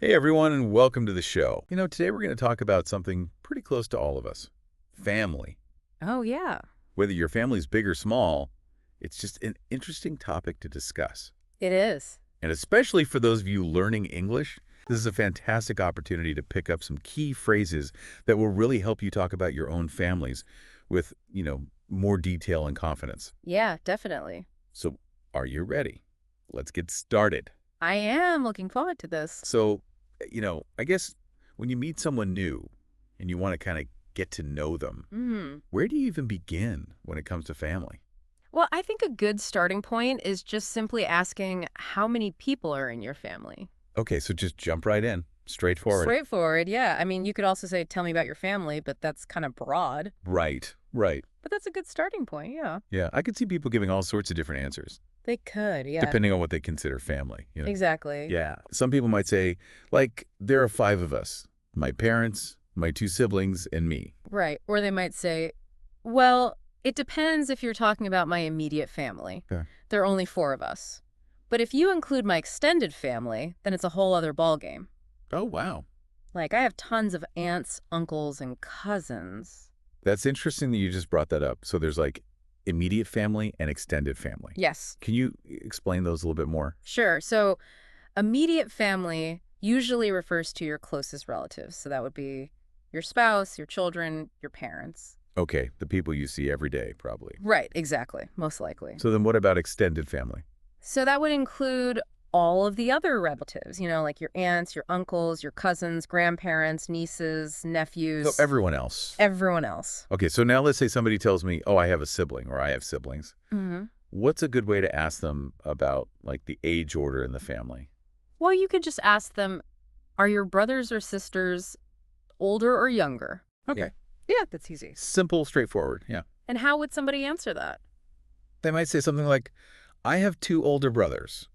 Hey everyone, and welcome to the show. Today we're going to talk about something pretty close to all of us. Family. Oh, yeah, Whether your family's big or small, it's just an interesting topic to discuss. it is. And especially for those of you learning English, this is a fantastic opportunity to pick up some key phrases that will really help you talk about your own families with, more detail and confidence. Yeah, definitely. So, are you ready? Let's get started. I am looking forward to this. So, I guess when you meet someone new and you want to kind of get to know them, where do you even begin when it comes to family? Well, I think a good starting point is just simply asking how many people are in your family. Okay, so just jump right in. Straightforward. Straightforward, yeah. I mean, you could also say, tell me about your family, but that's kind of broad. Right, right. But that's a good starting point, yeah. Yeah, I could see people giving all sorts of different answers, They could, yeah. depending on what they consider family. Exactly. Yeah. Some people might say, like, there are five of us. My parents, my two siblings, and me. Right. Or they might say, well, it depends if you're talking about my immediate family. Okay. There are only four of us. But if you include my extended family, then it's a whole other ballgame. Oh, wow. Like, I have tons of aunts, uncles, and cousins. That's interesting that you just brought that up. So there's like immediate family and extended family. Yes, Can you explain those a little bit more? sure. So, immediate family usually refers to your closest relatives. So, that would be your spouse, your children, your parents. Okay, the people you see every day, probably. Right, exactly. Most likely. So then what about extended family? So, that would include all of the other relatives, like your aunts, your uncles, your cousins, grandparents, nieces, So nephews, everyone else. everyone else. Okay, so now let's say somebody tells me, oh, I have a sibling or I have siblings. hmm What's a good way to ask them about like the age order in the family? Well, you could just ask them, are your brothers or sisters older or younger? Okay. Yeah, that's easy. Simple, straightforward. Yeah. And how would somebody answer that? They might say something like, I have two older brothers,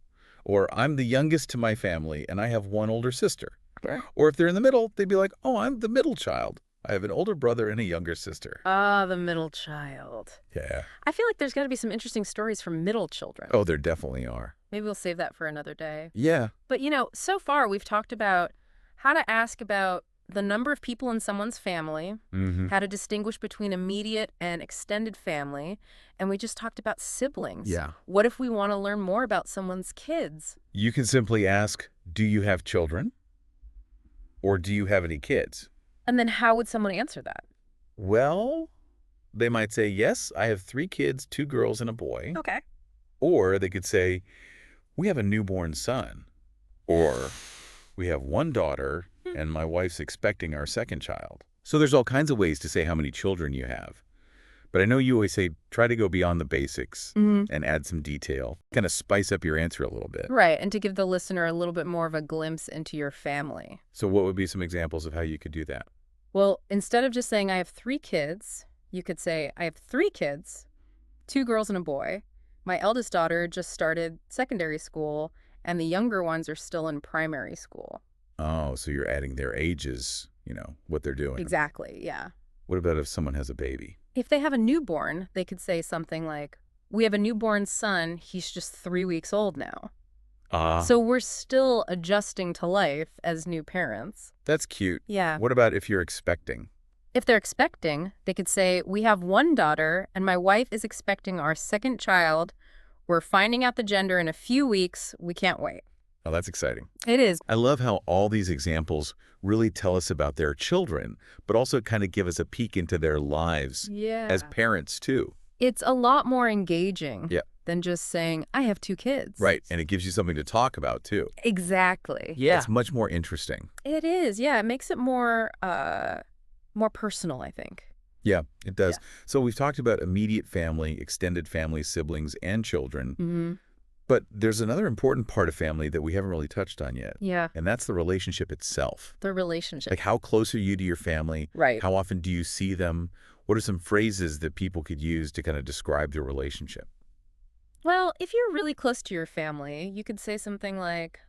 or I'm the youngest to my family and I have one older sister. Okay. Or if they're in the middle, they'd be like, oh, I'm the middle child. I have an older brother and a younger sister. Ah, the middle child. Yeah. I feel like there's got to be some interesting stories from middle children. Oh, there definitely are. Maybe we'll save that for another day. Yeah. But, so far we've talked about how to ask about the number of people in someone's family, Mm-hmm. how to distinguish between immediate and extended family, and we just talked about siblings. Yeah. What if we want to learn more about someone's kids? You can simply ask, do you have children? Or do you have any kids? And then how would someone answer that? Well, they might say, yes, I have three kids, two girls and a boy. Okay. Or they could say, we have a newborn son. Or we have one daughter and my wife's expecting our second child. So there's all kinds of ways to say how many children you have. But I know you always say, try to go beyond the basics and add some detail, kind of spice up your answer a little bit. Right, and to give the listener a little bit more of a glimpse into your family. So what would be some examples of how you could do that? Well, instead of just saying, I have three kids, you could say, I have three kids, two girls and a boy. My eldest daughter just started secondary school, and the younger ones are still in primary school. Oh, so you're adding their ages, what they're doing. Exactly, yeah. What about if someone has a baby? If they have a newborn, they could say something like, we have a newborn son, he's just 3 weeks old now. So we're still adjusting to life as new parents. That's cute. Yeah. What about if you're expecting? If they're expecting, they could say, we have one daughter, and my wife is expecting our second child. We're finding out the gender in a few weeks. We can't wait. Oh, that's exciting. It is. I love how all these examples really tell us about their children, but also kind of give us a peek into their lives Yeah. as parents, too. It's a lot more engaging Yeah. than just saying, I have two kids. Right. And it gives you something to talk about, too. Exactly. It's much more interesting. It is. Yeah. It makes it more personal, I think. Yeah, it does. Yeah. So we've talked about immediate family, extended family, siblings, and children. Mm-hmm. But there's another important part of family that we haven't really touched on yet. Yeah. And that's the relationship itself. The relationship. Like, how close are you to your family? Right. How often do you see them? What are some phrases that people could use to kind of describe their relationship? Well, if you're really close to your family, you could say something like,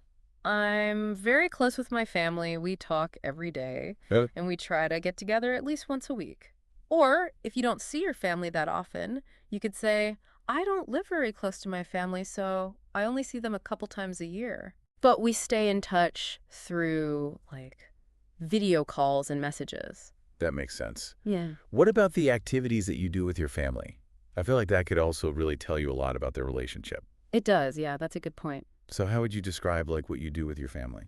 I'm very close with my family. We talk every day, Really? and we try to get together at least once a week. Or if you don't see your family that often, you could say, I don't live very close to my family, so I only see them a couple times a year. But we stay in touch through, like, video calls and messages. That makes sense. Yeah. What about the activities that you do with your family? I feel like that could also really tell you a lot about their relationship. It does, yeah, that's a good point. So how would you describe like what you do with your family?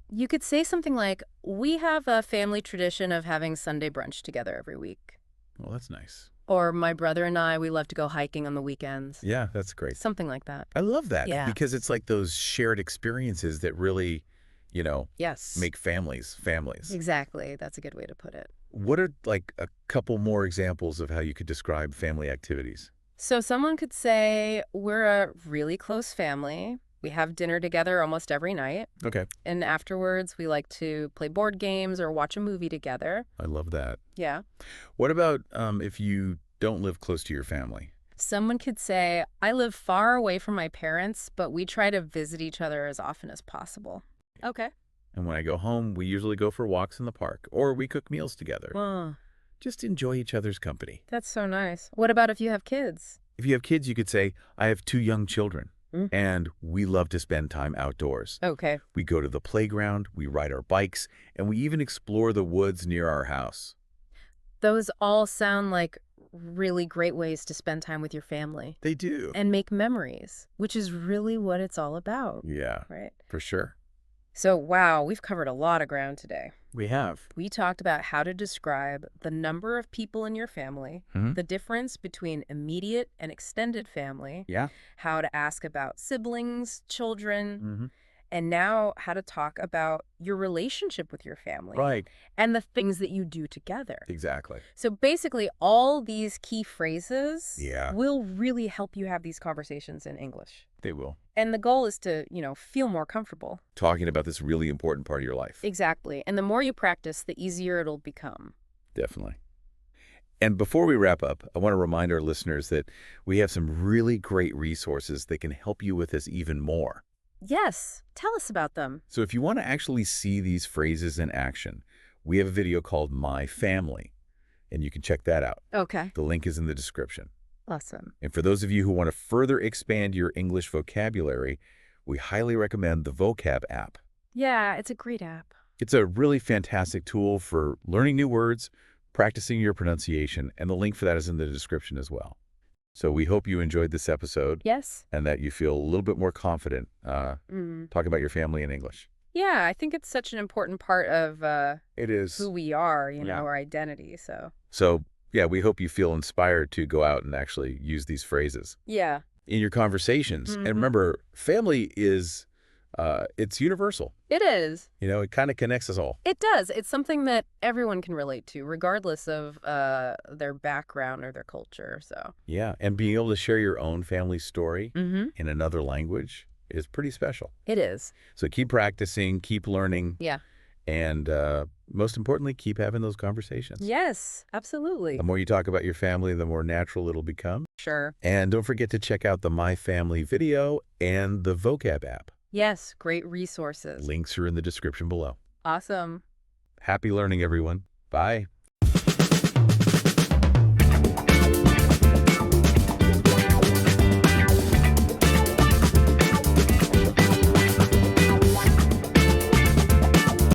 You could say something like, we have a family tradition of having Sunday brunch together every week. Well, that's nice. Or my brother and I, we love to go hiking on the weekends. Yeah, that's great. Something like that. I love that Yeah. because it's like those shared experiences that really, Yes. make families. Exactly. That's a good way to put it. What are like a couple more examples of how you could describe family activities? So someone could say, we're a really close family. We have dinner together almost every night. Okay. And afterwards, we like to play board games or watch a movie together. I love that. Yeah. What about if you don't live close to your family? Someone could say, I live far away from my parents, but we try to visit each other as often as possible. Okay. And when I go home, we usually go for walks in the park or we cook meals together. Wow. Just enjoy each other's company. That's so nice. What about if you have kids? If you have kids, you could say, I have 2 young children, Mm. and we love to spend time outdoors. Okay. We go to the playground, we ride our bikes, and we even explore the woods near our house. Those all sound like really great ways to spend time with your family They do. and make memories, which is really what it's all about, Yeah, right? for sure. So, wow, we've covered a lot of ground today. We have. We talked about how to describe the number of people in your family, Mhm. the difference between immediate and extended family, Yeah. how to ask about siblings, children, Mm-hmm. and now how to talk about your relationship with your family Right. and the things that you do together. Exactly. So basically, all these key phrases Yeah. will really help you have these conversations in English. They will. And the goal is to, feel more comfortable. Talking about this really important part of your life. Exactly. And the more you practice, the easier it'll become. Definitely. And before we wrap up, I want to remind our listeners that we have some really great resources that can help you with this even more. Yes. Tell us about them. So if you want to actually see these phrases in action, we have a video called My Family, and you can check that out. Okay. The link is in the description. Awesome. And for those of you who want to further expand your English vocabulary, we highly recommend the Vocab app. Yeah, it's a great app. It's a really fantastic tool for learning new words, practicing your pronunciation, and the link for that is in the description as well. So we hope you enjoyed this episode Yes. and that you feel a little bit more confident talking about your family in English. Yeah, I think it's such an important part of It is. who we are, Yeah. our identity. So, yeah, we hope you feel inspired to go out and actually use these phrases Yeah. in your conversations. Mhm. And remember, family is, it's universal. It is. It kind of connects us all. It does. It's something that everyone can relate to, regardless of their background or their culture. So. Yeah, and being able to share your own family story Mm-hmm. in another language is pretty special. It is. So keep practicing, keep learning, Yeah. and most importantly, keep having those conversations. Yes, absolutely. The more you talk about your family, the more natural it'll become. Sure. And don't forget to check out the My Family video and the Vocab app. Yes, great resources. Links are in the description below. Awesome. Happy learning, everyone. Bye.